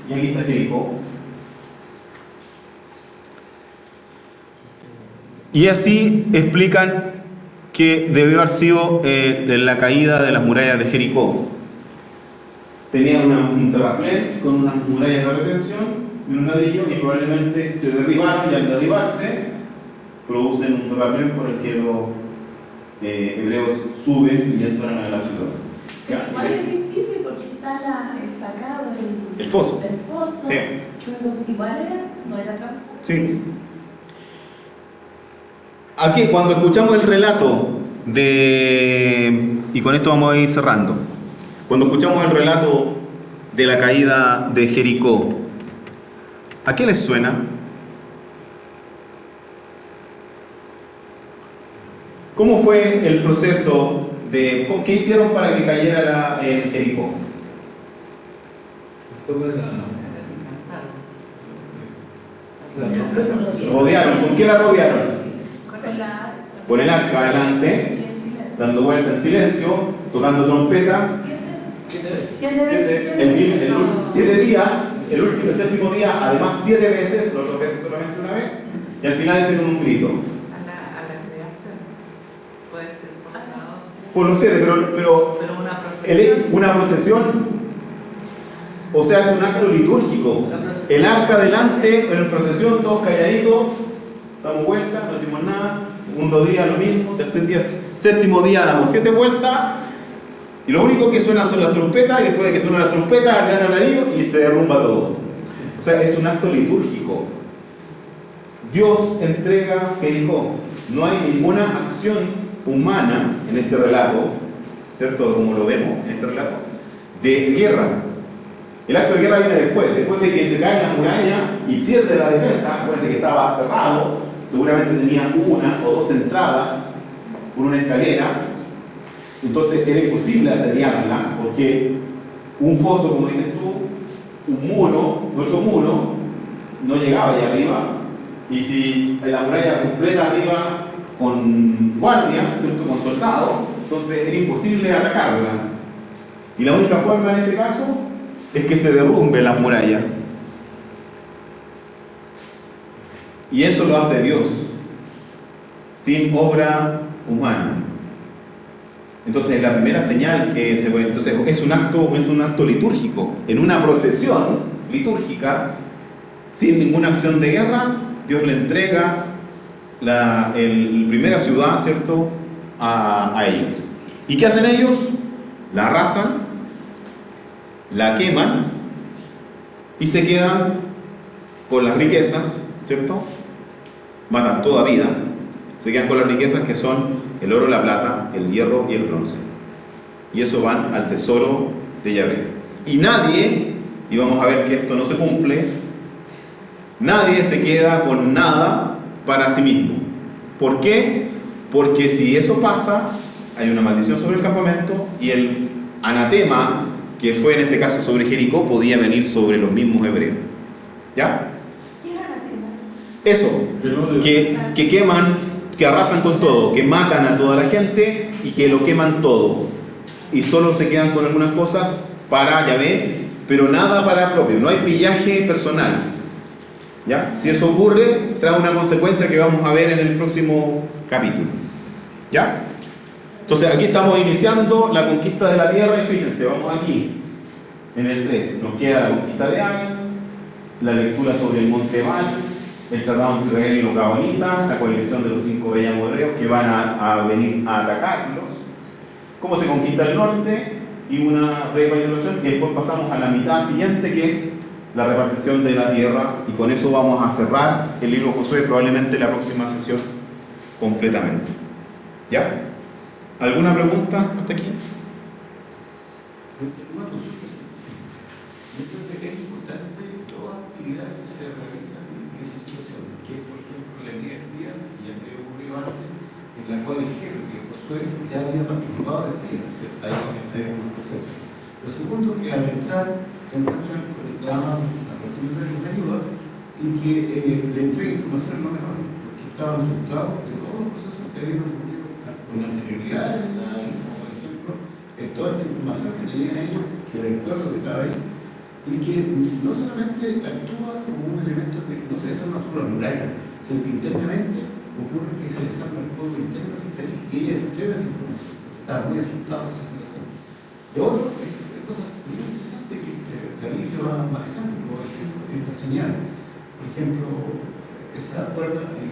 y aquí está Jericó. Y así explican que debió haber sido la caída de las murallas de Jericó. Tenían un terraplén con unas murallas de retención y un ladrillo, y probablemente se derribaron, y al derribarse producen un terraplén por el que los hebreos suben y entran a la ciudad. ¿Ya? Igual es difícil porque está sacado El foso. El foso. Sí. Pero igual no era tan. Sí. Aquí, cuando escuchamos el relato y con esto vamos a ir cerrando, cuando escuchamos el relato de la caída de Jericó, ¿a qué les suena? ¿Cómo fue el proceso qué hicieron para que cayera Jericó? Rodearon. ¿Con qué la rodearon? Con el arca adelante, dando vuelta en silencio, tocando trompeta. 7 días, el séptimo día, además 7 veces, las otras veces solamente una vez, y al final hicieron un grito. A la creación. Puede ser Por los 7, pero una procesión, o sea, es un acto litúrgico. El arca adelante, en la procesión, todos calladitos, damos vueltas, no decimos nada. Segundo día lo mismo, tercer día, séptimo día damos 7 vueltas, y lo único que suena son las trompetas, y después de que suena las trompetas, el gran alarido y se derrumba todo. O sea, es un acto litúrgico. Dios entrega Jericó. No hay ninguna acción humana en este relato, ¿cierto? Como lo vemos en este relato, de guerra. El acto de guerra viene después de que se cae la muralla y pierde la defensa. Acuérdense que estaba cerrado, seguramente tenía 1 o 2 entradas por una escalera, entonces era imposible asediarla, porque un foso, como dices tú, un muro, otro muro, no llegaba allá arriba, y si la muralla completa arriba con guardias, ¿cierto? Con soldados, entonces era imposible atacarla. Y la única forma en este caso es que se derrumbe la muralla. Y eso lo hace Dios, sin obra humana. Entonces la primera señal que se ve, entonces es un acto litúrgico. En una procesión litúrgica, sin ninguna acción de guerra, Dios le entrega la primera ciudad, ¿cierto?, a ellos. ¿Y qué hacen ellos? La arrasan, la queman y se quedan con las riquezas, ¿cierto? Matan toda vida, se quedan con las riquezas que son el oro, la plata, el hierro y el bronce. Y eso van al tesoro de Yahvé. Y nadie, y vamos a ver que esto no se cumple, nadie se queda con nada para sí mismo. ¿Por qué? Porque si eso pasa, hay una maldición sobre el campamento, y el anatema, que fue en este caso sobre Jericó, podía venir sobre los mismos hebreos. ¿Ya? ¿Qué es anatema? Eso, que queman, que arrasan con todo, que matan a toda la gente y que lo queman todo. Y solo se quedan con algunas cosas para Yahvé, pero nada para propio, no hay pillaje personal. ¿Ya? Si eso ocurre, trae una consecuencia que vamos a ver en el próximo capítulo. ¿Ya? Entonces aquí estamos iniciando la conquista de la tierra, y fíjense, vamos aquí, en el 3, nos queda la conquista de Ai, la lectura sobre el monte Ebal, el tratado entre Israel y los Gabaonitas, la coalición de los 5 reyes amorreos que van a venir a atacarlos, cómo se conquista el norte, y una recapitulación, y después pasamos a la mitad siguiente, que es la repartición de la tierra, y con eso vamos a cerrar el libro de Josué, probablemente la próxima sesión completamente. ¿Ya? ¿Alguna pregunta hasta aquí? Una consulta. Yo creo que es importante toda actividad que se realiza en esa situación, que por ejemplo la día que ya se había ocurrido antes, en la cual el jefe, que Josué, ya había participado del día, hay un proceso. Lo segundo, que al entrar se encuentran que reclaman a partir de una ayuda y que le entregue información no menor, porque estaban asustados de todos los procesos que habían ocurrido con anterioridad en la ley, como por ejemplo, que toda esta información que tenían ellos, que era el pueblo que estaba ahí, y que no solamente actúa como un elemento que no se desarma solo en murallas, sino que internamente ocurre que se desarma el pueblo interno que está ahí, y ella lleva esa información, está muy asustado de esa situación. Lo otro es cosas muy interesantes que Galicia va manejando, por ejemplo, en la señal. Por ejemplo, esa cuerda, en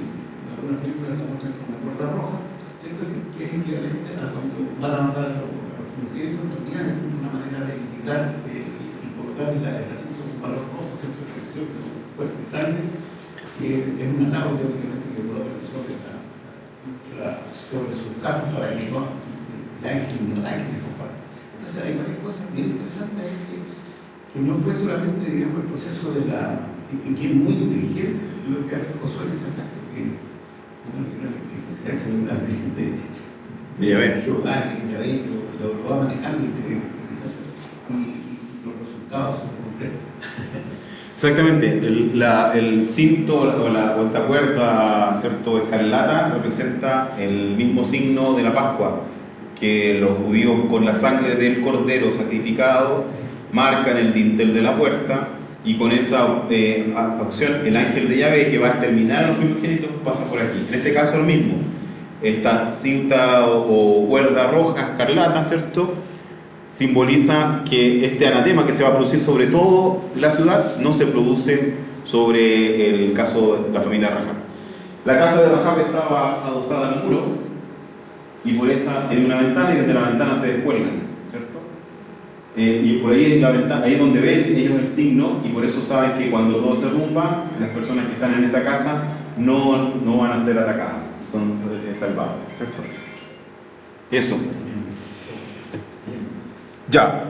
algunas películas la muestran como una cuerda roja, ¿cierto? Que es equivalente a cuando van a mandar a los mujeres, no tienen una manera de indicar y colocar el acento con valor rojo, ¿cierto? Que fuerza y sangre, que es una tabla obviamente que puede haber sobre sus casas para que no ataquen esa parte. Entonces hay varias cosas bien interesantes ahí que no fue solamente, digamos, el proceso de la... y que es muy inteligente lo que hace Josué en ese aspecto, que una inteligencia seguramente de Jehová, y lo va manejando y los resultados son concretos. Exactamente, el cinto o esta cuerda, ¿cierto?, escarlata representa el mismo signo de la Pascua, que los judíos con la sangre del cordero sacrificado marcan el dintel de la puerta, y con esa opción el ángel de Yahvé, que va a exterminar a los primogénitos, pasa por aquí. En este caso lo mismo, esta cinta o cuerda roja escarlata, ¿cierto?, simboliza que este anatema que se va a producir sobre todo la ciudad no se produce sobre el caso de la familia Rahab. La casa de Rahab estaba adosada al muro y por esa tiene una ventana, y desde la ventana se descuelgan, ¿cierto? Y por ahí en la ventana, ahí es donde ven ellos el signo, y por eso saben que cuando todo se derrumba, las personas que están en esa casa no van a ser atacadas, son salvadas, ¿cierto? Eso. Ya.